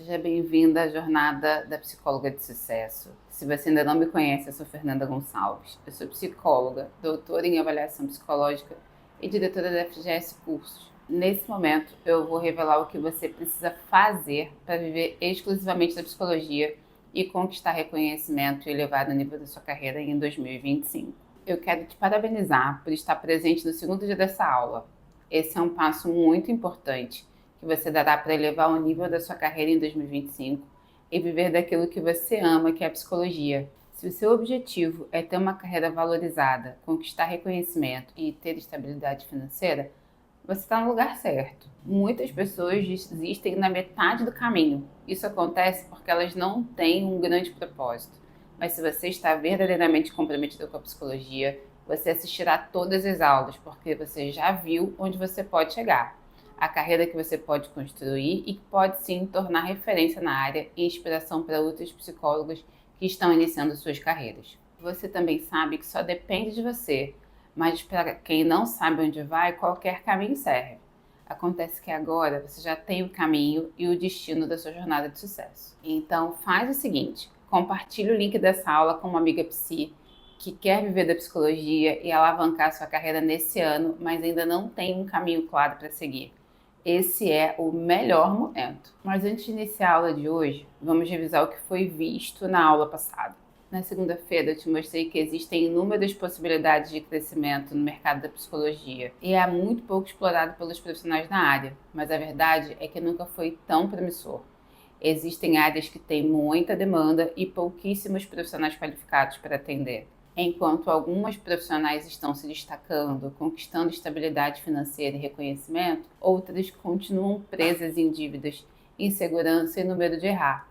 Seja bem-vinda à jornada da psicóloga de sucesso. Se você ainda não me conhece, eu sou Fernanda Gonçalves. Eu sou psicóloga, doutora em avaliação psicológica e diretora da FGS Cursos. Nesse momento, eu vou revelar o que você precisa fazer para viver exclusivamente da psicologia e conquistar reconhecimento e elevar o nível da sua carreira em 2025. Eu quero te parabenizar por estar presente no segundo dia dessa aula. Esse é um passo muito importante que você dará para elevar o nível da sua carreira em 2025 e viver daquilo que você ama, que é a psicologia. Se o seu objetivo é ter uma carreira valorizada, conquistar reconhecimento e ter estabilidade financeira, você está no lugar certo. Muitas pessoas desistem na metade do caminho. Isso acontece porque elas não têm um grande propósito. Mas se você está verdadeiramente comprometido com a psicologia, você assistirá todas as aulas, porque você já viu onde você pode chegar. A carreira que você pode construir e que pode sim tornar referência na área e inspiração para outros psicólogos que estão iniciando suas carreiras. Você também sabe que só depende de você, mas para quem não sabe onde vai, qualquer caminho serve. Acontece que agora você já tem o caminho e o destino da sua jornada de sucesso. Então faz o seguinte, compartilhe o link dessa aula com uma amiga psi que quer viver da psicologia e alavancar sua carreira nesse ano, mas ainda não tem um caminho claro para seguir. Esse é o melhor momento. Mas antes de iniciar a aula de hoje, vamos revisar o que foi visto na aula passada. Na segunda-feira, eu te mostrei que existem inúmeras possibilidades de crescimento no mercado da psicologia e é muito pouco explorado pelos profissionais na área, mas a verdade é que nunca foi tão promissor. Existem áreas que têm muita demanda e pouquíssimos profissionais qualificados para atender. Enquanto algumas profissionais estão se destacando, conquistando estabilidade financeira e reconhecimento, outras continuam presas em dívidas, insegurança e no medo de errar.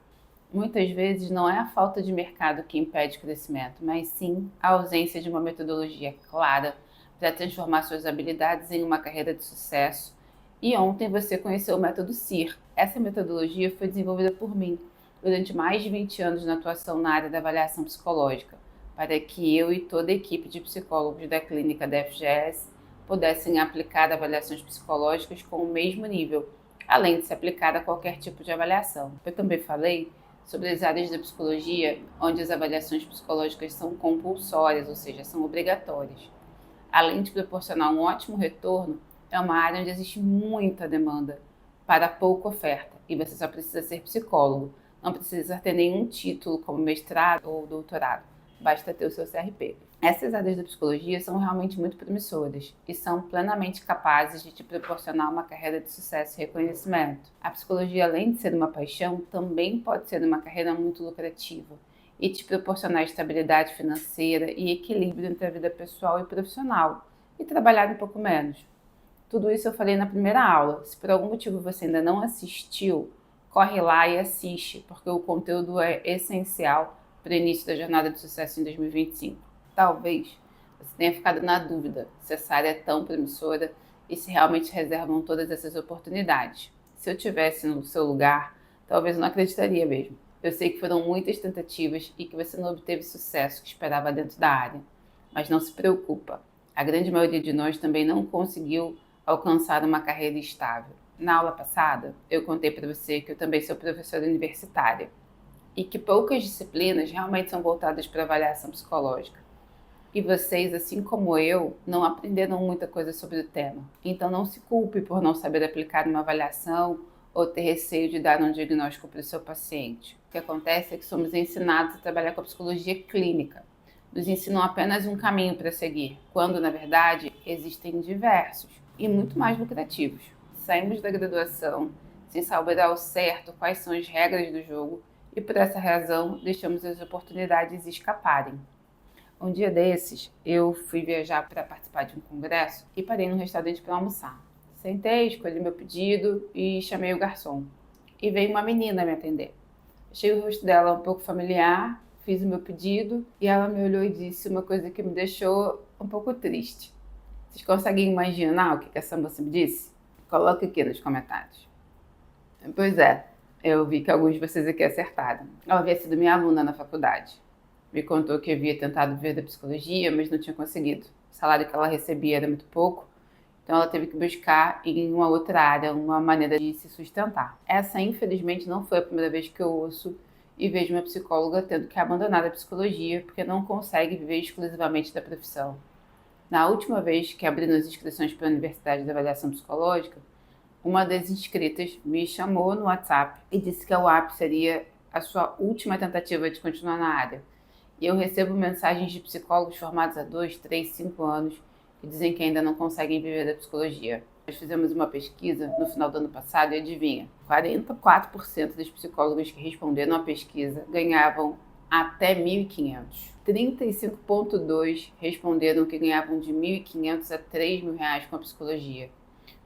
Muitas vezes não é a falta de mercado que impede o crescimento, mas sim a ausência de uma metodologia clara para transformar suas habilidades em uma carreira de sucesso. E ontem você conheceu o método CIR. Essa metodologia foi desenvolvida por mim durante mais de 20 anos na atuação na área da avaliação psicológica, para que eu e toda a equipe de psicólogos da clínica da FGS pudessem aplicar avaliações psicológicas com o mesmo nível, além de se aplicar a qualquer tipo de avaliação. Eu também falei sobre as áreas da psicologia onde as avaliações psicológicas são compulsórias, ou seja, são obrigatórias. Além de proporcionar um ótimo retorno, é uma área onde existe muita demanda para pouca oferta e você só precisa ser psicólogo, não precisa ter nenhum título como mestrado ou doutorado. Basta ter o seu CRP. Essas áreas da psicologia são realmente muito promissoras e são plenamente capazes de te proporcionar uma carreira de sucesso e reconhecimento. A psicologia, além de ser uma paixão, também pode ser uma carreira muito lucrativa e te proporcionar estabilidade financeira e equilíbrio entre a vida pessoal e profissional e trabalhar um pouco menos. Tudo isso eu falei na primeira aula. Se por algum motivo você ainda não assistiu, corre lá e assiste, porque o conteúdo é essencial para o início da jornada de sucesso em 2025. Talvez você tenha ficado na dúvida se essa área é tão promissora e se realmente reservam todas essas oportunidades. Se eu tivesse no seu lugar, talvez eu não acreditaria mesmo. Eu sei que foram muitas tentativas e que você não obteve o sucesso que esperava dentro da área. Mas não se preocupa, a grande maioria de nós também não conseguiu alcançar uma carreira estável. Na aula passada, eu contei para você que eu também sou professora universitária e que poucas disciplinas realmente são voltadas para avaliação psicológica. E vocês, assim como eu, não aprenderam muita coisa sobre o tema. Então não se culpe por não saber aplicar uma avaliação ou ter receio de dar um diagnóstico para o seu paciente. O que acontece é que somos ensinados a trabalhar com a psicologia clínica. Nos ensinam apenas um caminho para seguir, quando, na verdade, existem diversos e muito mais lucrativos. Saímos da graduação sem saber ao certo quais são as regras do jogo e por essa razão deixamos as oportunidades escaparem. Um dia desses, eu fui viajar para participar de um congresso e parei num restaurante para almoçar. Sentei, escolhi meu pedido e chamei o garçom. E veio uma menina me atender. Achei o rosto dela um pouco familiar, fiz o meu pedido e ela me olhou e disse uma coisa que me deixou um pouco triste. Vocês conseguem imaginar o que essa moça me disse? Coloque aqui nos comentários. Pois é, eu vi que alguns de vocês aqui acertaram. Ela havia sido minha aluna na faculdade. Me contou que havia tentado ver da psicologia, mas não tinha conseguido. O salário que ela recebia era muito pouco Então ela teve que buscar em uma outra área uma maneira de se sustentar. Essa, infelizmente, não foi a primeira vez que eu ouço e vejo uma psicóloga tendo que abandonar a psicologia porque não consegue viver exclusivamente da profissão. Na última vez que abriram as inscrições para a Universidade de Avaliação Psicológica, uma das inscritas me chamou no WhatsApp e disse que a UAP seria a sua última tentativa de continuar na área. E eu recebo mensagens de psicólogos formados há 2, 3, 5 anos que dizem que ainda não conseguem viver da psicologia. Nós fizemos uma pesquisa no final do ano passado e adivinha, 44% dos psicólogos que responderam à pesquisa ganhavam até 1.500. 35,2% responderam que ganhavam de 1.500 a 3.000 reais com a psicologia.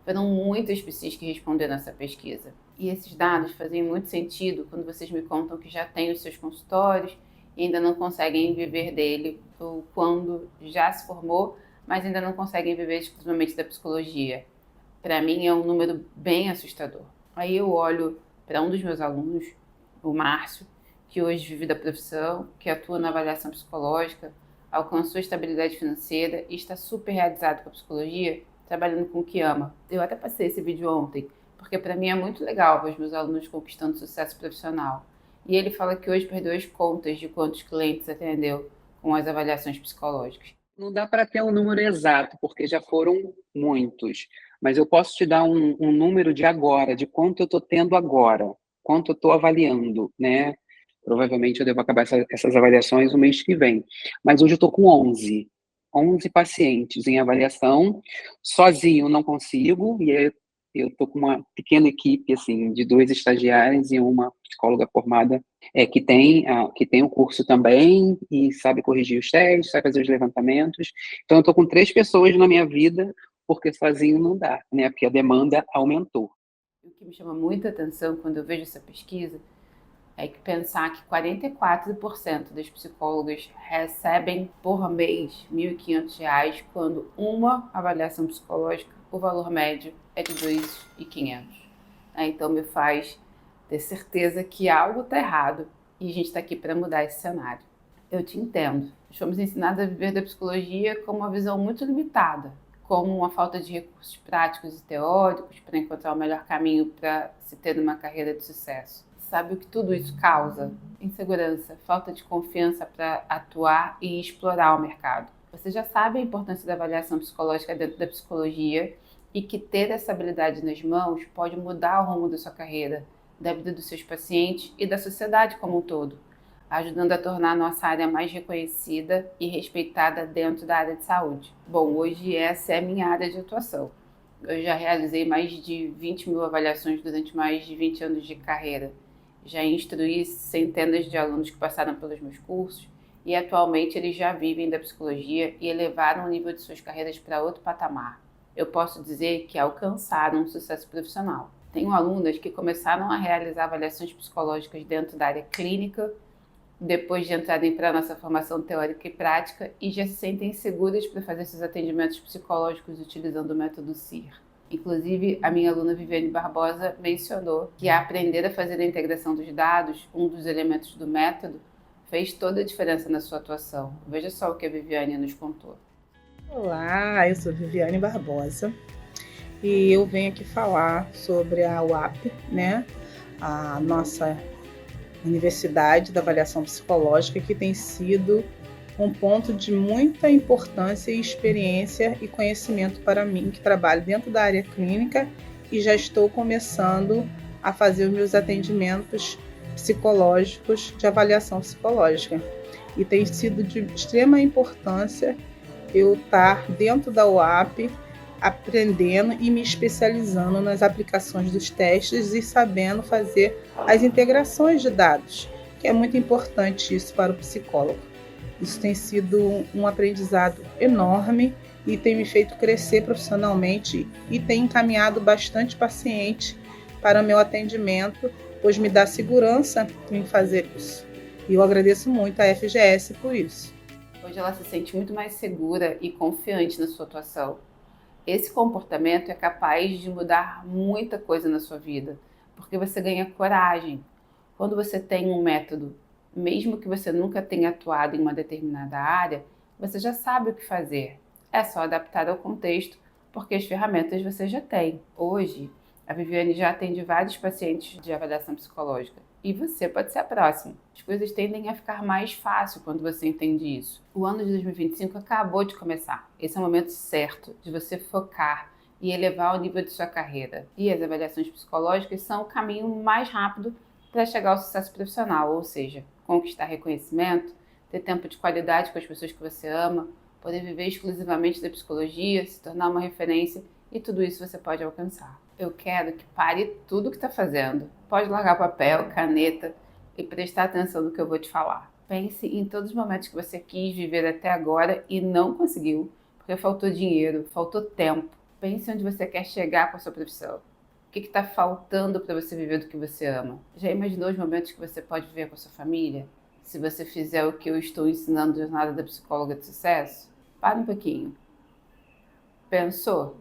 Foram muitas pessoas que responderam essa pesquisa. E esses dados fazem muito sentido quando vocês me contam que já têm os seus consultórios e ainda não conseguem viver dele, ou quando já se formou, mas ainda não conseguem viver exclusivamente da psicologia. Para mim é um número bem assustador. Aí eu olho para um dos meus alunos, o Márcio, que hoje vive da profissão, que atua na avaliação psicológica, alcançou estabilidade financeira e está super realizado com a psicologia, trabalhando com o que ama. Eu até passei esse vídeo ontem, porque para mim é muito legal ver os meus alunos conquistando sucesso profissional. E ele fala que hoje perdeu as contas de quantos clientes atendeu com as avaliações psicológicas. Não dá para ter um número exato, porque já foram muitos, mas eu posso te dar um número de agora, de quanto eu estou tendo agora, quanto eu estou avaliando, né? Provavelmente eu devo acabar essas avaliações no mês que vem, mas hoje eu estou com 11 pacientes em avaliação, sozinho não consigo, e aí eu estou com uma pequena equipe, assim, de 2 estagiários e uma psicóloga formada que tem o curso também e sabe corrigir os testes, sabe fazer os levantamentos. Então, eu estou com 3 pessoas na minha vida, porque sozinho não dá, né? Porque a demanda aumentou. O que me chama muita atenção quando eu vejo essa pesquisa é que pensar que 44% das psicólogas recebem por mês R$ 1.500, quando uma avaliação psicológica, o valor médio é de R$ 2.500. Então me faz ter certeza que algo está errado e a gente está aqui para mudar esse cenário. Eu te entendo. Nós fomos ensinados a viver da psicologia com uma visão muito limitada, como uma falta de recursos práticos e teóricos para encontrar o melhor caminho para se ter uma carreira de sucesso. Sabe o que tudo isso causa? Insegurança, falta de confiança para atuar e explorar o mercado. Você já sabe a importância da avaliação psicológica dentro da psicologia e que ter essa habilidade nas mãos pode mudar o rumo da sua carreira, da vida dos seus pacientes e da sociedade como um todo, ajudando a tornar a nossa área mais reconhecida e respeitada dentro da área de saúde. Bom, hoje essa é a minha área de atuação. Eu já realizei mais de 20.000 avaliações durante mais de 20 anos de carreira. Já instruí centenas de alunos que passaram pelos meus cursos e atualmente eles já vivem da psicologia e elevaram o nível de suas carreiras para outro patamar. Eu posso dizer que alcançaram um sucesso profissional. Tenho alunas que começaram a realizar avaliações psicológicas dentro da área clínica, depois de entrarem para a nossa formação teórica e prática, e já se sentem seguras para fazer seus atendimentos psicológicos utilizando o método CIR. Inclusive, a minha aluna Viviane Barbosa mencionou que aprender a fazer a integração dos dados, um dos elementos do método, fez toda a diferença na sua atuação. Veja só o que a Viviane nos contou. Olá, eu sou Viviane Barbosa e eu venho aqui falar sobre a UAP, né? A nossa Universidade da Avaliação Psicológica, que tem sido um ponto de muita importância e experiência e conhecimento para mim, que trabalho dentro da área clínica e já estou começando a fazer os meus atendimentos psicológicos de avaliação psicológica. E tem sido de extrema importância eu estar dentro da UAP, aprendendo e me especializando nas aplicações dos testes e sabendo fazer as integrações de dados, que é muito importante isso para o psicólogo. Isso tem sido um aprendizado enorme e tem me feito crescer profissionalmente e tem encaminhado bastante paciente para o meu atendimento, pois me dá segurança em fazer isso. E eu agradeço muito à FGS por isso. Hoje ela se sente muito mais segura e confiante na sua atuação. Esse comportamento é capaz de mudar muita coisa na sua vida, porque você ganha coragem. Quando você tem um método, mesmo que você nunca tenha atuado em uma determinada área, você já sabe o que fazer. É só adaptar ao contexto porque as ferramentas você já tem. Hoje, a Viviane já atende vários pacientes de avaliação psicológica e você pode ser a próxima. As coisas tendem a ficar mais fácil quando você entende isso. O ano de 2025 acabou de começar. Esse é o momento certo de você focar e elevar o nível de sua carreira. E as avaliações psicológicas são o caminho mais rápido para chegar ao sucesso profissional, ou seja, conquistar reconhecimento, ter tempo de qualidade com as pessoas que você ama, poder viver exclusivamente da psicologia, se tornar uma referência, e tudo isso você pode alcançar. Eu quero que pare tudo o que está fazendo. Pode largar papel, caneta e prestar atenção no que eu vou te falar. Pense em todos os momentos que você quis viver até agora e não conseguiu, porque faltou dinheiro, faltou tempo. Pense onde você quer chegar com a sua profissão. O que está faltando para você viver do que você ama? Já imaginou os momentos que você pode viver com a sua família? Se você fizer o que eu estou ensinando na Jornada da Psicóloga de Sucesso? Para um pouquinho. Pensou?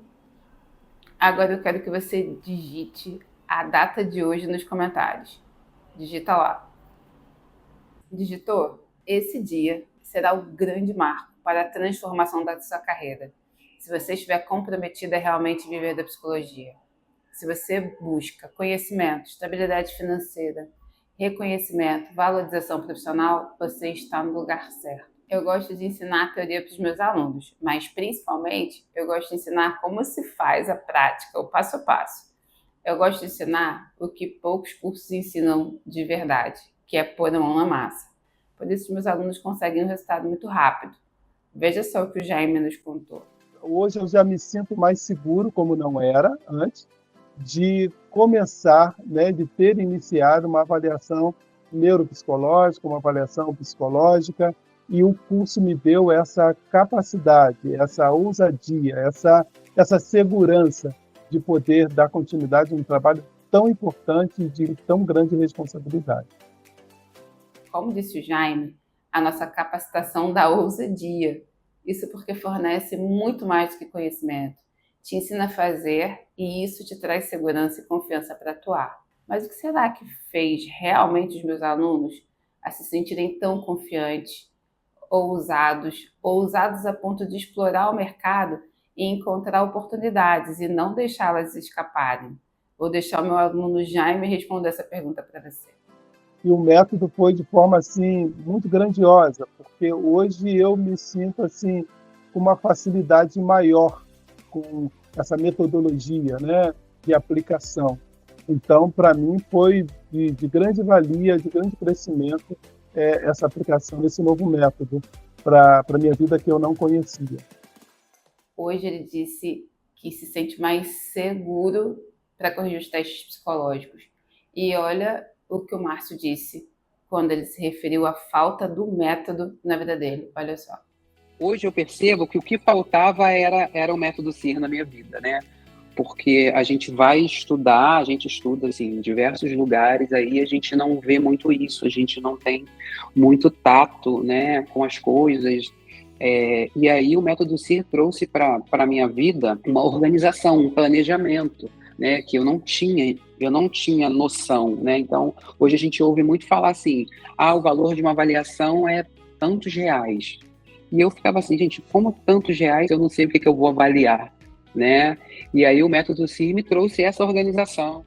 Agora eu quero que você digite a data de hoje nos comentários. Digita lá. Digitou? Esse dia será o grande marco para a transformação da sua carreira. Se você estiver comprometida a realmente viver da psicologia. Se você busca conhecimento, estabilidade financeira, reconhecimento, valorização profissional, você está no lugar certo. Eu gosto de ensinar a teoria para os meus alunos, mas principalmente eu gosto de ensinar como se faz a prática, o passo a passo. Eu gosto de ensinar o que poucos cursos ensinam de verdade, que é pôr a mão na massa. Por isso, meus alunos conseguem um resultado muito rápido. Veja só o que o Jaime nos contou. Hoje eu já me sinto mais seguro, como não era antes, de começar, né, de ter iniciado uma avaliação neuropsicológica, uma avaliação psicológica, e o curso me deu essa capacidade, essa ousadia, essa segurança de poder dar continuidade a um trabalho tão importante e de tão grande responsabilidade. Como disse o Jaime, a nossa capacitação dá ousadia. Isso porque fornece muito mais do que conhecimento. Te ensina a fazer e isso te traz segurança e confiança para atuar. Mas o que será que fez realmente os meus alunos a se sentirem tão confiantes, ousados a ponto de explorar o mercado e encontrar oportunidades e não deixá-las escaparem? Vou deixar o meu aluno Jaime responder essa pergunta para você. E o método foi de forma assim muito grandiosa, porque hoje eu me sinto assim com uma facilidade maior com essa metodologia, né, de aplicação. Então, para mim foi de grande valia, de grande crescimento essa aplicação desse novo método para a minha vida que eu não conhecia. Hoje ele disse que se sente mais seguro para corrigir os testes psicológicos. E olha o que o Márcio disse quando ele se referiu à falta do método na vida dele. Olha só. Hoje eu percebo que o que faltava era o método CIR na minha vida, né? Porque a gente vai estudar, a gente estuda assim, em diversos lugares, aí a gente não vê muito isso, a gente não tem muito tato, né, com as coisas. E aí o método CIR trouxe para a minha vida uma organização, um planejamento, né, que eu não tinha noção, né? Então, hoje a gente ouve muito falar assim, o valor de uma avaliação é tantos reais. E eu ficava assim, gente, como tantos reais eu não sei o que eu vou avaliar, né? E aí o método CIR me trouxe essa organização.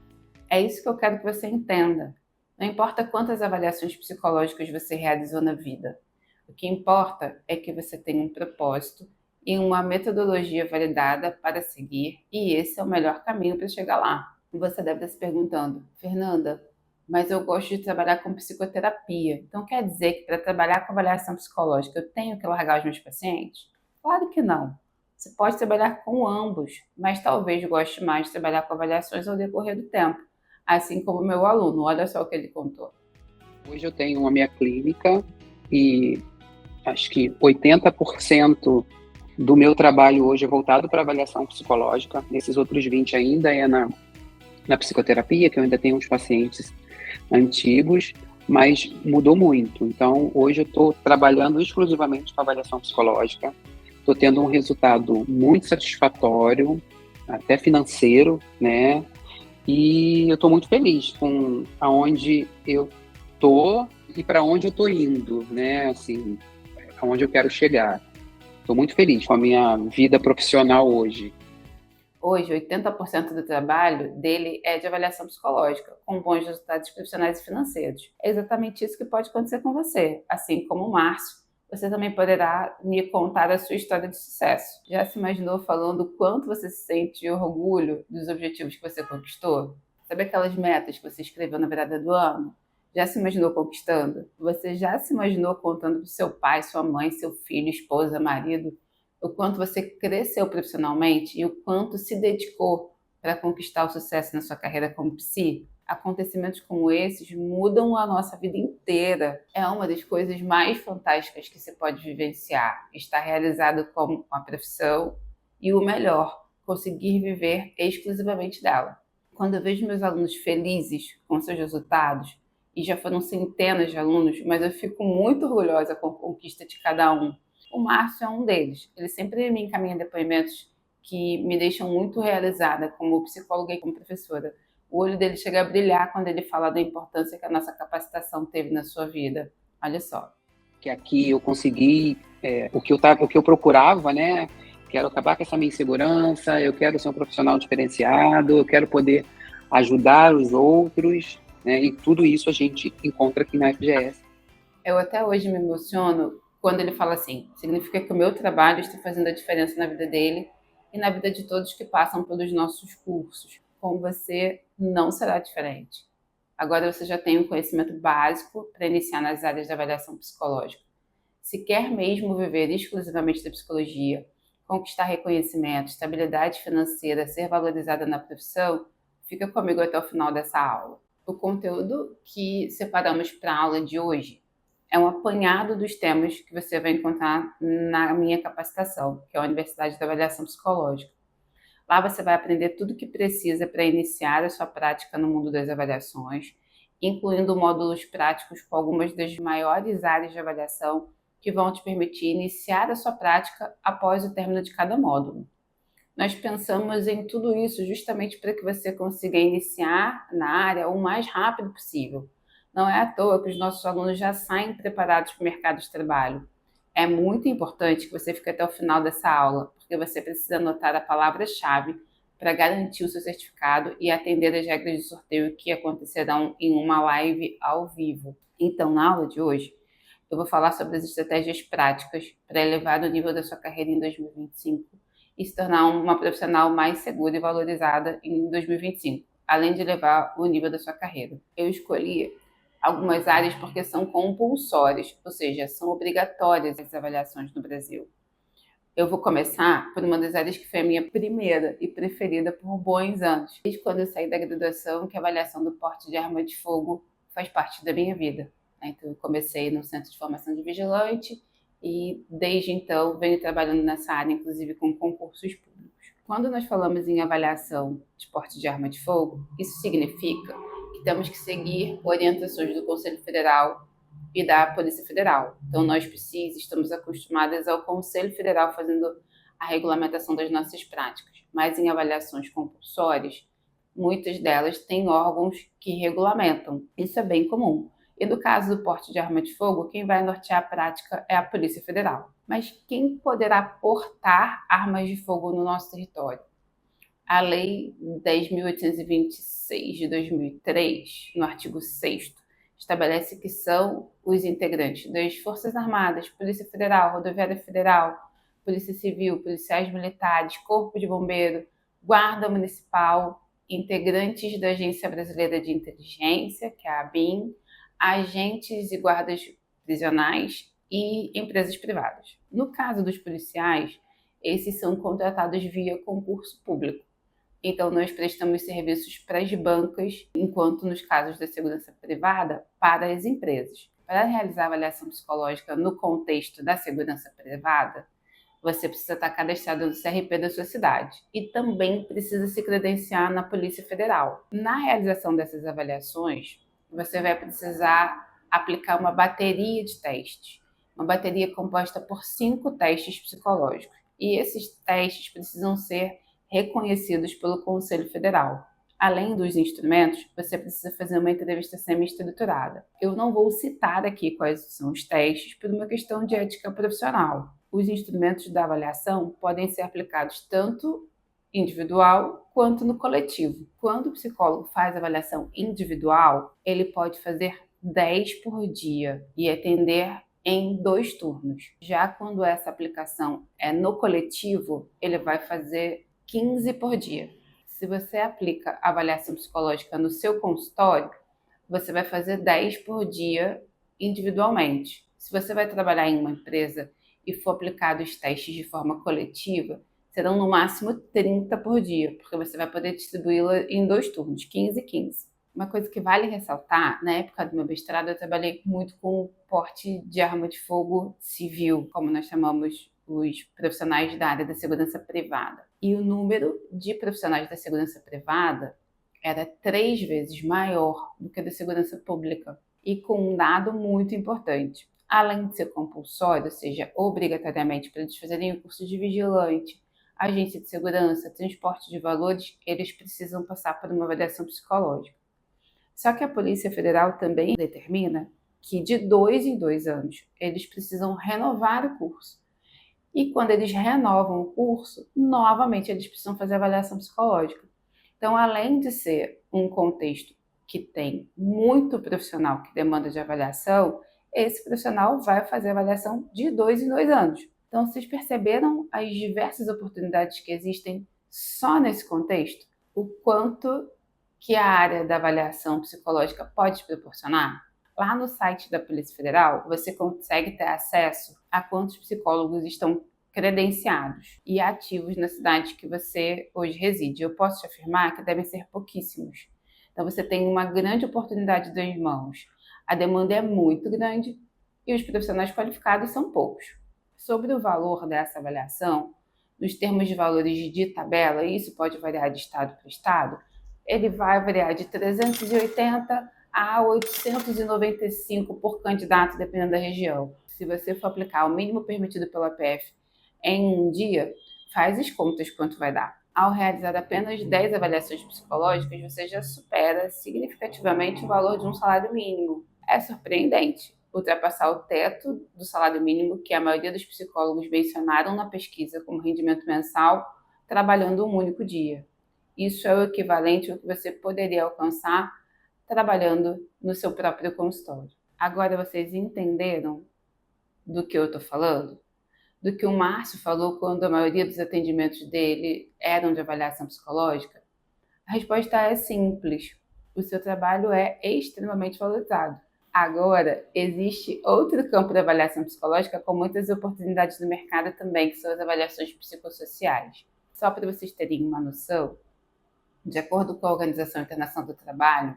É isso que eu quero que você entenda. Não importa quantas avaliações psicológicas você realizou na vida. O que importa é que você tenha um propósito e uma metodologia validada para seguir, e esse é o melhor caminho para chegar lá. Você deve estar se perguntando, Fernanda, mas eu gosto de trabalhar com psicoterapia. Então quer dizer que para trabalhar com avaliação psicológica eu tenho que largar os meus pacientes? Claro que não. Você pode trabalhar com ambos, mas talvez goste mais de trabalhar com avaliações ao decorrer do tempo, assim como o meu aluno. Olha só o que ele contou. Hoje eu tenho a minha clínica e acho que 80% do meu trabalho hoje é voltado para avaliação psicológica. Esses outros 20% ainda é na psicoterapia, que eu ainda tenho uns pacientes antigos, mas mudou muito. Então, hoje eu estou trabalhando exclusivamente com avaliação psicológica. Estou tendo um resultado muito satisfatório, até financeiro, né? E eu estou muito feliz com aonde eu estou e para onde eu estou indo, né? Assim, aonde eu quero chegar. Estou muito feliz com a minha vida profissional hoje. Hoje, 80% do trabalho dele é de avaliação psicológica, com bons resultados profissionais e financeiros. É exatamente isso que pode acontecer com você. Assim como o Márcio, você também poderá me contar a sua história de sucesso. Já se imaginou falando o quanto você se sente de orgulho dos objetivos que você conquistou? Sabe aquelas metas que você escreveu na virada do ano? Já se imaginou conquistando? Você já se imaginou contando para o seu pai, sua mãe, seu filho, esposa, marido, o quanto você cresceu profissionalmente e o quanto se dedicou para conquistar o sucesso na sua carreira como psi? Acontecimentos como esses mudam a nossa vida inteira. É uma das coisas mais fantásticas que se pode vivenciar, estar realizado com a profissão e o melhor, conseguir viver exclusivamente dela. Quando eu vejo meus alunos felizes com seus resultados, e já foram centenas de alunos, mas eu fico muito orgulhosa com a conquista de cada um. O Márcio é um deles. Ele sempre me encaminha depoimentos que me deixam muito realizada como psicóloga e como professora. O olho dele chega a brilhar quando ele fala da importância que a nossa capacitação teve na sua vida. Olha só. Que aqui eu consegui o que eu procurava, né? Quero acabar com essa minha insegurança, eu quero ser um profissional diferenciado, eu quero poder ajudar os outros, né? E tudo isso a gente encontra aqui na FGS. Eu até hoje me emociono quando ele fala assim, significa que o meu trabalho está fazendo a diferença na vida dele e na vida de todos que passam pelos nossos cursos. Com você não será diferente. Agora você já tem um conhecimento básico para iniciar nas áreas de avaliação psicológica. Se quer mesmo viver exclusivamente da psicologia, conquistar reconhecimento, estabilidade financeira, ser valorizada na profissão, fica comigo até o final dessa aula. O conteúdo que separamos para a aula de hoje é um apanhado dos temas que você vai encontrar na minha capacitação, que é a Universidade da Avaliação Psicológica. Lá você vai aprender tudo o que precisa para iniciar a sua prática no mundo das avaliações, incluindo módulos práticos com algumas das maiores áreas de avaliação que vão te permitir iniciar a sua prática após o término de cada módulo. Nós pensamos em tudo isso justamente para que você consiga iniciar na área o mais rápido possível. Não é à toa que os nossos alunos já saem preparados para o mercado de trabalho. É muito importante que você fique até o final dessa aula, porque você precisa anotar a palavra-chave para garantir o seu certificado e atender às regras de sorteio que acontecerão em uma live ao vivo. Então, na aula de hoje, eu vou falar sobre as estratégias práticas para elevar o nível da sua carreira em 2025 e se tornar uma profissional mais segura e valorizada em 2025, além de elevar o nível da sua carreira. Eu escolhi algumas áreas porque são compulsórias, ou seja, são obrigatórias as avaliações no Brasil. Eu vou começar por uma das áreas que foi a minha primeira e preferida por bons anos. Desde quando eu saí da graduação, que a avaliação do porte de arma de fogo faz parte da minha vida. Então, eu comecei no Centro de Formação de Vigilante e, desde então, venho trabalhando nessa área, inclusive com concursos públicos. Quando nós falamos em avaliação de porte de arma de fogo, isso significa que temos que seguir orientações do Conselho Federal e da Polícia Federal. Então, nós estamos acostumados ao Conselho Federal fazendo a regulamentação das nossas práticas, mas em avaliações compulsórias, muitas delas têm órgãos que regulamentam. Isso é bem comum. E no caso do porte de arma de fogo, quem vai nortear a prática é a Polícia Federal. Mas quem poderá portar armas de fogo no nosso território? A Lei 10.826 de 2003, no artigo 6º, estabelece que são os integrantes das Forças Armadas, Polícia Federal, Rodoviária Federal, Polícia Civil, policiais militares, Corpo de Bombeiro, Guarda Municipal, integrantes da Agência Brasileira de Inteligência, que é a ABIN, agentes e guardas prisionais e empresas privadas. No caso dos policiais, esses são contratados via concurso público. Então, nós prestamos serviços para as bancas, enquanto nos casos da segurança privada, para as empresas. Para realizar a avaliação psicológica no contexto da segurança privada, você precisa estar cadastrado no CRP da sua cidade e também precisa se credenciar na Polícia Federal. Na realização dessas avaliações, você vai precisar aplicar uma bateria de testes, uma bateria composta por 5 testes psicológicos. E esses testes precisam ser reconhecidos pelo Conselho Federal. Além dos instrumentos, você precisa fazer uma entrevista semi-estruturada. Eu não vou citar aqui quais são os testes por uma questão de ética profissional. Os instrumentos da avaliação podem ser aplicados tanto individual quanto no coletivo. Quando o psicólogo faz avaliação individual, ele pode fazer 10 por dia e atender em 2 turnos. Já quando essa aplicação é no coletivo, ele vai fazer 15 por dia. Se você aplica avaliação psicológica no seu consultório, você vai fazer 10 por dia individualmente. Se você vai trabalhar em uma empresa e for aplicado os testes de forma coletiva, serão no máximo 30 por dia, porque você vai poder distribuí-la em 2 turnos, 15 e 15. Uma coisa que vale ressaltar, na época do meu mestrado, eu trabalhei muito com porte de arma de fogo civil, como nós chamamos os profissionais da área da segurança privada. E o número de profissionais da segurança privada era 3 vezes maior do que da segurança pública. E com um dado muito importante. Além de ser compulsório, ou seja, obrigatoriamente para eles fazerem o curso de vigilante, agência de segurança, transporte de valores, eles precisam passar por uma avaliação psicológica. Só que a Polícia Federal também determina que de 2 em 2 anos eles precisam renovar o curso. E quando eles renovam o curso, novamente eles precisam fazer avaliação psicológica. Então, além de ser um contexto que tem muito profissional que demanda de avaliação, esse profissional vai fazer avaliação de 2 em 2 anos. Então, vocês perceberam as diversas oportunidades que existem só nesse contexto? O quanto que a área da avaliação psicológica pode te proporcionar? Lá no site da Polícia Federal, você consegue ter acesso a quantos psicólogos estão credenciados e ativos na cidade que você hoje reside. Eu posso te afirmar que devem ser pouquíssimos. Então, você tem uma grande oportunidade das mãos. A demanda é muito grande e os profissionais qualificados são poucos. Sobre o valor dessa avaliação, nos termos de valores de tabela, e isso pode variar de estado para estado, ele vai variar de 380 a 895 por candidato, dependendo da região. Se você for aplicar o mínimo permitido pela PF em um dia, faz as contas quanto vai dar. Ao realizar apenas 10 avaliações psicológicas, você já supera significativamente o valor de um salário mínimo. É surpreendente ultrapassar o teto do salário mínimo que a maioria dos psicólogos mencionaram na pesquisa como rendimento mensal, trabalhando um único dia. Isso é o equivalente ao que você poderia alcançar trabalhando no seu próprio consultório. Agora vocês entenderam do que eu estou falando? Do que o Márcio falou quando a maioria dos atendimentos dele eram de avaliação psicológica? A resposta é simples. O seu trabalho é extremamente valorizado. Agora, existe outro campo da avaliação psicológica com muitas oportunidades no mercado também, que são as avaliações psicossociais. Só para vocês terem uma noção, de acordo com a Organização Internacional do Trabalho,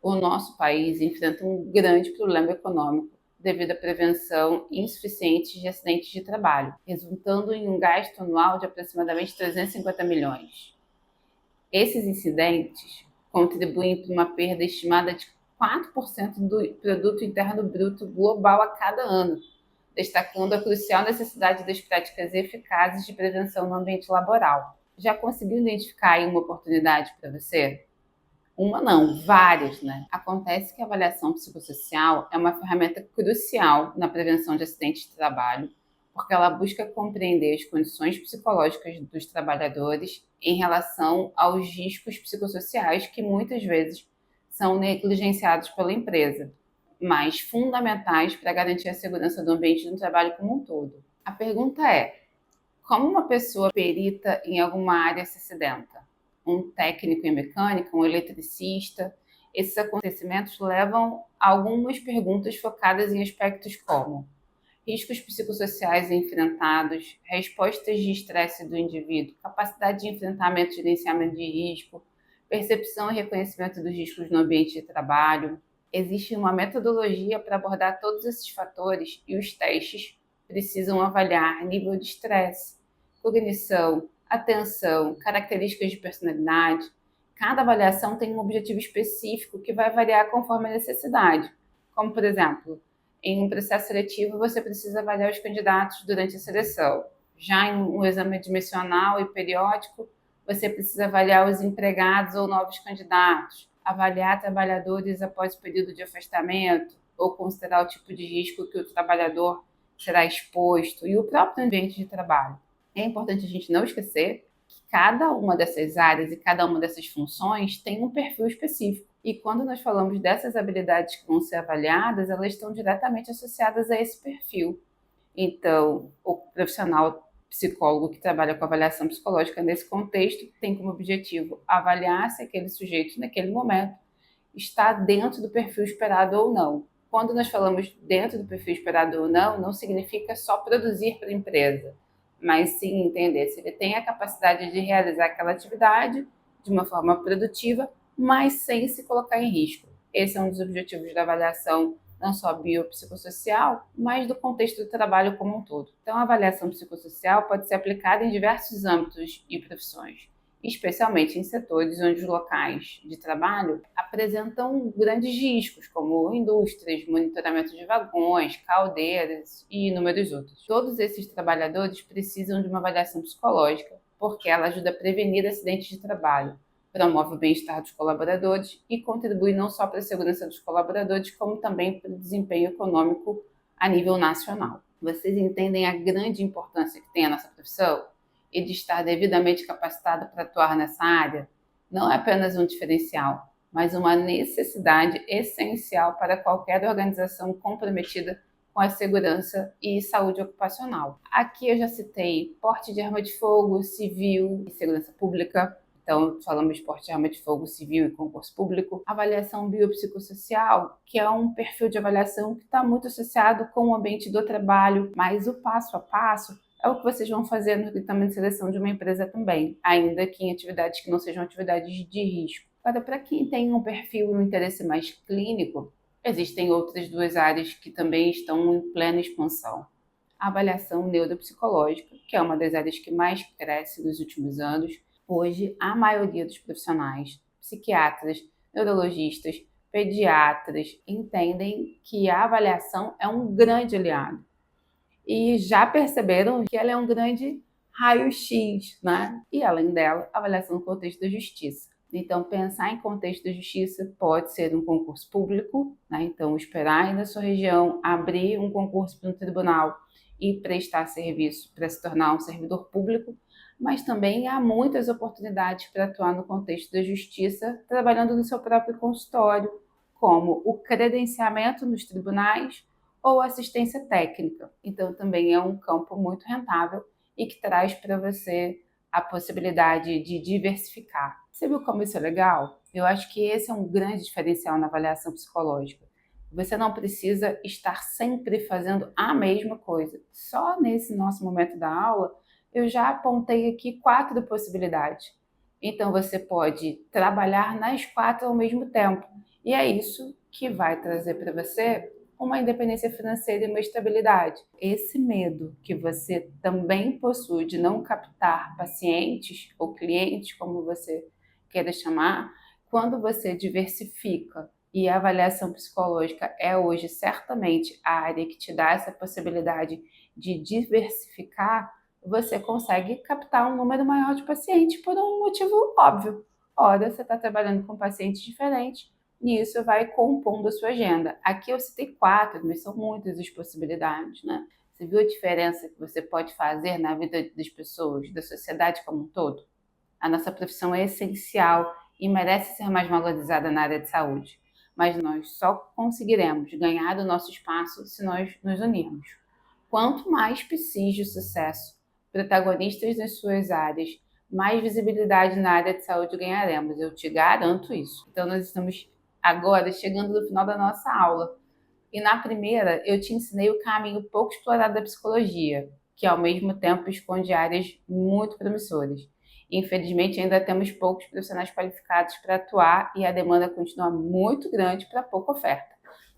o nosso país enfrenta um grande problema econômico devido à prevenção insuficiente de acidentes de trabalho, resultando em um gasto anual de aproximadamente 350 milhões. Esses incidentes contribuem para uma perda estimada de 4% do produto interno bruto global a cada ano, destacando a crucial necessidade das práticas eficazes de prevenção no ambiente laboral. Já conseguiu identificar aí uma oportunidade para você? Uma não, várias, né? Acontece que a avaliação psicossocial é uma ferramenta crucial na prevenção de acidentes de trabalho, porque ela busca compreender as condições psicológicas dos trabalhadores em relação aos riscos psicossociais que muitas vezes são negligenciados pela empresa, mas fundamentais para garantir a segurança do ambiente do trabalho como um todo. A pergunta é: como uma pessoa perita em alguma área se acidenta? Um técnico em mecânica, um eletricista? Esses acontecimentos levam a algumas perguntas focadas em aspectos como riscos psicossociais enfrentados, respostas de estresse do indivíduo, capacidade de enfrentamento e gerenciamento de risco, percepção e reconhecimento dos riscos no ambiente de trabalho. Existe uma metodologia para abordar todos esses fatores e os testes precisam avaliar nível de estresse, cognição, atenção, características de personalidade. Cada avaliação tem um objetivo específico que vai variar conforme a necessidade. Como, por exemplo, em um processo seletivo, você precisa avaliar os candidatos durante a seleção. Já em um exame admissional e periódico, você precisa avaliar os empregados ou novos candidatos, avaliar trabalhadores após o período de afastamento, ou considerar o tipo de risco que o trabalhador será exposto e o próprio ambiente de trabalho. É importante a gente não esquecer que cada uma dessas áreas e cada uma dessas funções tem um perfil específico. E quando nós falamos dessas habilidades que vão ser avaliadas, elas estão diretamente associadas a esse perfil. Então, o profissional psicólogo que trabalha com avaliação psicológica nesse contexto tem como objetivo avaliar se aquele sujeito, naquele momento, está dentro do perfil esperado ou não. Quando nós falamos dentro do perfil esperado ou não, não significa só produzir para a empresa, mas sim entender se ele tem a capacidade de realizar aquela atividade de uma forma produtiva, mas sem se colocar em risco. Esse é um dos objetivos da avaliação, não só biopsicossocial, mas do contexto do trabalho como um todo. Então, a avaliação psicossocial pode ser aplicada em diversos âmbitos e profissões, especialmente em setores onde os locais de trabalho apresentam grandes riscos, como indústrias, monitoramento de vagões, caldeiras e inúmeros outros. Todos esses trabalhadores precisam de uma avaliação psicológica, porque ela ajuda a prevenir acidentes de trabalho, promove o bem-estar dos colaboradores e contribui não só para a segurança dos colaboradores, como também para o desempenho econômico a nível nacional. Vocês entendem a grande importância que tem a nossa profissão? E de estar devidamente capacitado para atuar nessa área? Não é apenas um diferencial, mas uma necessidade essencial para qualquer organização comprometida com a segurança e saúde ocupacional. Aqui eu já citei porte de arma de fogo, civil e segurança pública. Então, falamos de porte de arma de fogo, civil e concurso público. Avaliação biopsicossocial, que é um perfil de avaliação que está muito associado com o ambiente do trabalho, mas o passo a passo é o que vocês vão fazer no recrutamento e seleção de uma empresa também, ainda que em atividades que não sejam atividades de risco. Agora, para quem tem um perfil e um interesse mais clínico, existem outras duas áreas que também estão em plena expansão. A avaliação neuropsicológica, que é uma das áreas que mais cresce nos últimos anos. Hoje, a maioria dos profissionais, psiquiatras, neurologistas, pediatras, entendem que a avaliação é um grande aliado. E já perceberam que ela é um grande raio-x, né? E além dela, a avaliação no contexto da justiça. Então, pensar em contexto da justiça pode ser um concurso público, né? Então, esperar aí na sua região abrir um concurso para um tribunal e prestar serviço para se tornar um servidor público, mas também há muitas oportunidades para atuar no contexto da justiça, trabalhando no seu próprio consultório, como o credenciamento nos tribunais ou assistência técnica. Então, também é um campo muito rentável e que traz para você a possibilidade de diversificar. Você viu como isso é legal? Eu acho que esse é um grande diferencial na avaliação psicológica. Você não precisa estar sempre fazendo a mesma coisa. Só nesse nosso momento da aula, eu já apontei aqui 4 possibilidades. Então, você pode trabalhar nas 4 ao mesmo tempo. E é isso que vai trazer para você uma independência financeira e uma estabilidade. Esse medo que você também possui de não captar pacientes ou clientes, como você queira chamar, quando você diversifica, e a avaliação psicológica é hoje certamente a área que te dá essa possibilidade de diversificar, você consegue captar um número maior de pacientes por um motivo óbvio. Ora, você está trabalhando com pacientes diferentes, e isso vai compondo a sua agenda. Aqui eu citei 4, mas são muitas as possibilidades, né? Você viu a diferença que você pode fazer na vida das pessoas, da sociedade como um todo? A nossa profissão é essencial e merece ser mais valorizada na área de saúde. Mas nós só conseguiremos ganhar o nosso espaço se nós nos unirmos. Quanto mais psis de sucesso, protagonistas nas suas áreas, mais visibilidade na área de saúde ganharemos. Eu te garanto isso. Então, nós estamos agora chegando no final da nossa aula. E na primeira, eu te ensinei o caminho pouco explorado da psicologia, que ao mesmo tempo esconde áreas muito promissoras. Infelizmente, ainda temos poucos profissionais qualificados para atuar e a demanda continua muito grande para pouca oferta.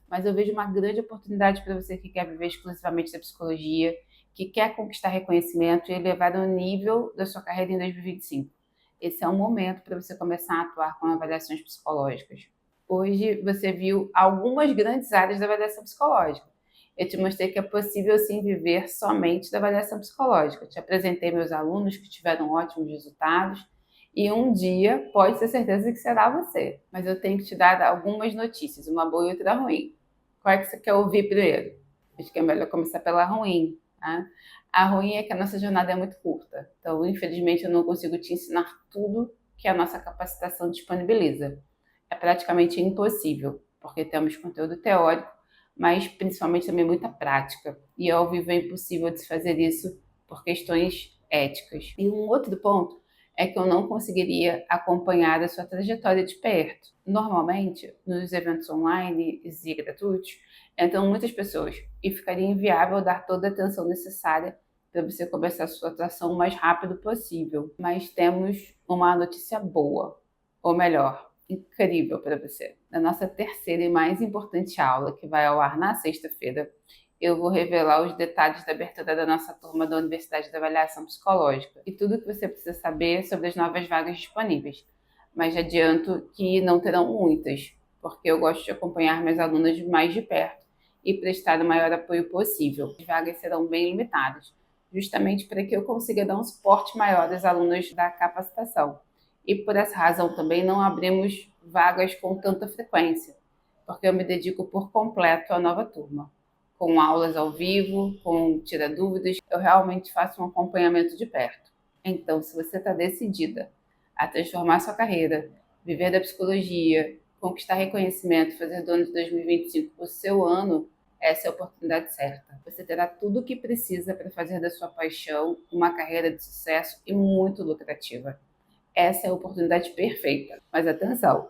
Mas eu vejo uma grande oportunidade para você que quer viver exclusivamente da psicologia, que quer conquistar reconhecimento e elevar o nível da sua carreira em 2025. Esse é um momento para você começar a atuar com avaliações psicológicas. Hoje você viu algumas grandes áreas da avaliação psicológica. Eu te mostrei que é possível sim viver somente da avaliação psicológica. Eu te apresentei meus alunos que tiveram ótimos resultados e um dia pode ter certeza que será você. Mas eu tenho que te dar algumas notícias, uma boa e outra ruim. Qual é que você quer ouvir primeiro? Acho que é melhor começar pela ruim. Tá? A ruim é que a nossa jornada é muito curta, então infelizmente eu não consigo te ensinar tudo que a nossa capacitação disponibiliza. É praticamente impossível, porque temos conteúdo teórico, mas principalmente também muita prática. E ao vivo é impossível de se fazer isso por questões éticas. E um outro ponto é que eu não conseguiria acompanhar a sua trajetória de perto. Normalmente, nos eventos online e gratuitos, entram muitas pessoas e ficaria inviável dar toda a atenção necessária para você começar a sua atuação o mais rápido possível. Mas temos uma notícia boa, ou melhor, incrível para você. Na nossa terceira e mais importante aula, que vai ao ar na sexta-feira, eu vou revelar os detalhes da abertura da nossa turma da Universidade da Avaliação Psicológica e tudo o que você precisa saber sobre as novas vagas disponíveis. Mas já adianto que não terão muitas, porque eu gosto de acompanhar meus alunos mais de perto e prestar o maior apoio possível. As vagas serão bem limitadas, justamente para que eu consiga dar um suporte maior aos alunos da capacitação. E por essa razão também não abrimos vagas com tanta frequência, porque eu me dedico por completo à nova turma. Com aulas ao vivo, com tira dúvidas, eu realmente faço um acompanhamento de perto. Então, se você está decidida a transformar sua carreira, viver da psicologia, conquistar reconhecimento, fazer do ano de 2025 o seu ano, essa é a oportunidade certa. Você terá tudo o que precisa para fazer da sua paixão uma carreira de sucesso e muito lucrativa. Essa é a oportunidade perfeita. Mas atenção,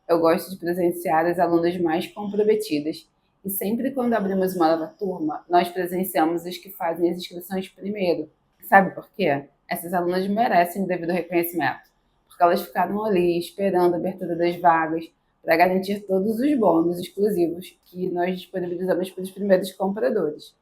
eu gosto de presenciar as alunas mais comprometidas e sempre quando abrimos uma nova turma, nós presenciamos os que fazem as inscrições primeiro. Sabe por quê? Essas alunas merecem o devido reconhecimento, porque elas ficaram ali esperando a abertura das vagas para garantir todos os bônus exclusivos que nós disponibilizamos para os primeiros compradores.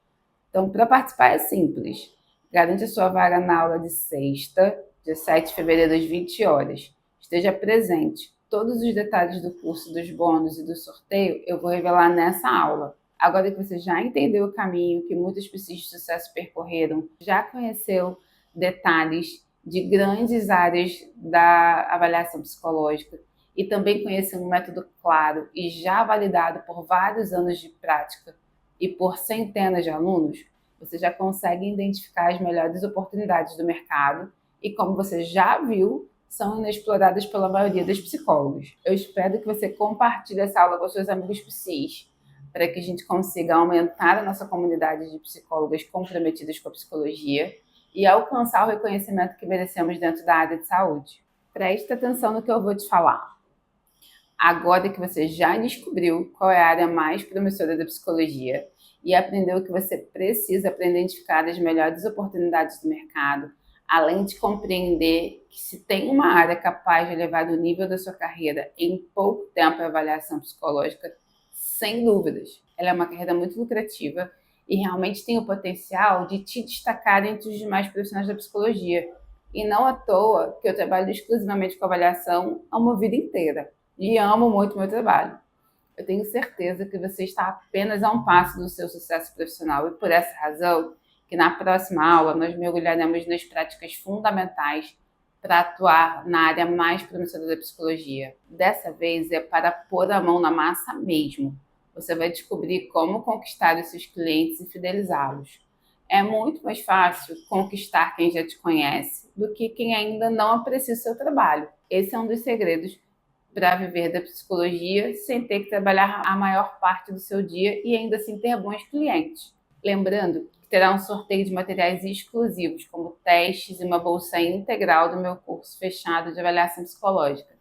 Então, para participar é simples. Garante a sua vaga na aula de sexta, dia 7 de fevereiro, às 20 horas. Esteja presente. Todos os detalhes do curso, dos bônus e do sorteio eu vou revelar nessa aula. Agora que você já entendeu o caminho que muitos psis de sucesso percorreram, já conheceu detalhes de grandes áreas da avaliação psicológica e também conheceu um método claro e já validado por vários anos de prática e por centenas de alunos, você já consegue identificar as melhores oportunidades do mercado e, como você já viu, são inexploradas pela maioria dos psicólogos. Eu espero que você compartilhe essa aula com seus amigos psis, para que a gente consiga aumentar a nossa comunidade de psicólogas comprometidas com a psicologia e alcançar o reconhecimento que merecemos dentro da área de saúde. Preste atenção no que eu vou te falar. Agora que você já descobriu qual é a área mais promissora da psicologia e aprendeu que você precisa para identificar as melhores oportunidades do mercado, além de compreender que se tem uma área capaz de elevar o nível da sua carreira em pouco tempo a avaliação psicológica, sem dúvidas, ela é uma carreira muito lucrativa e realmente tem o potencial de te destacar entre os demais profissionais da psicologia. E não à toa que eu trabalho exclusivamente com avaliação há uma vida inteira. E amo muito o meu trabalho. Eu tenho certeza que você está apenas a um passo do seu sucesso profissional e por essa razão que na próxima aula nós mergulharemos nas práticas fundamentais para atuar na área mais promissora da psicologia. Dessa vez é para pôr a mão na massa mesmo. Você vai descobrir como conquistar os seus clientes e fidelizá-los. É muito mais fácil conquistar quem já te conhece do que quem ainda não aprecia o seu trabalho. Esse é um dos segredos para viver da psicologia sem ter que trabalhar a maior parte do seu dia e ainda assim ter bons clientes. Lembrando que terá um sorteio de materiais exclusivos, como testes e uma bolsa integral do meu curso fechado de avaliação psicológica.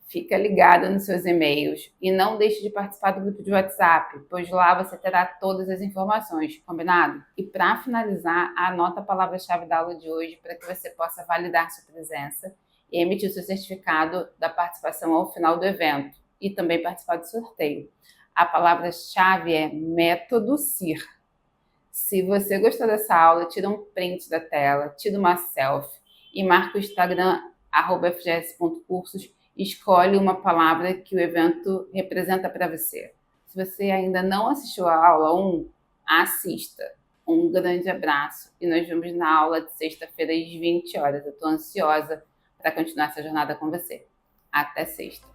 Fica ligada nos seus e-mails e não deixe de participar do grupo de WhatsApp, pois lá você terá todas as informações, combinado? E para finalizar, anota a palavra-chave da aula de hoje para que você possa validar sua presença e emitir seu certificado da participação ao final do evento e também participar do sorteio. A palavra-chave é método CIR. Se você gostou dessa aula, tira um print da tela, tira uma selfie e marca o Instagram @fgs.cursos e escolhe uma palavra que o evento representa para você. Se você ainda não assistiu a aula 1, assista. Um grande abraço e nós vemos na aula de sexta-feira às 20 horas. Eu estou ansiosa para continuar essa jornada com você. Até sexta!